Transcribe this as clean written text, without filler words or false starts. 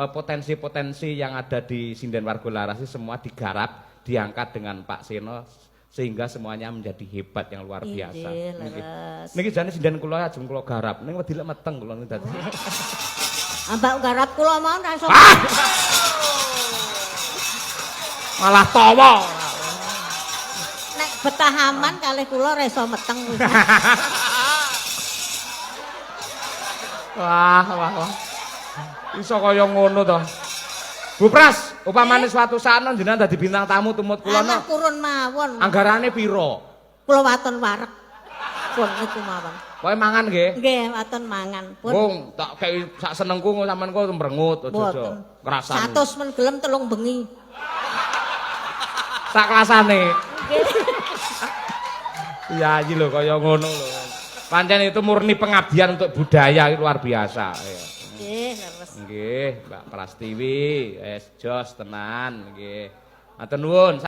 potensi-potensi yang ada di Sinden Wargolarasi semua digarap, diangkat dengan Pak Seno sehingga semuanya menjadi hebat yang luar biasa. Niki jane sinden kula ajeng kula garap, ning wedi lek meteng kula niku dadi. Ambak garap kula mau ra iso. Malah tawa. Nek betah aman kalih kula ra iso meteng. Wah. Iso kaya ngono to. Bu Pras, upamane suatu saat jenengan dadi bintang tamu tumut kula no. Kurun mawon. Anggarane piro? Kula waton wareg. Pun niku mawon. Kowe mangan nggih? Nggih, waton mangan. Pun. Wong tak kei sak senengku sampean kok mbrengut aja ngrasani. 100 men gelem telung bengi. Sak kelasane. Iya iki lho kaya ngono lho. Pancen itu murni pengabdian untuk budaya luar biasa. Nggih, leres. Nggih, Mbak Prastiwi, wis jos tenan nggih. Matur nuwun.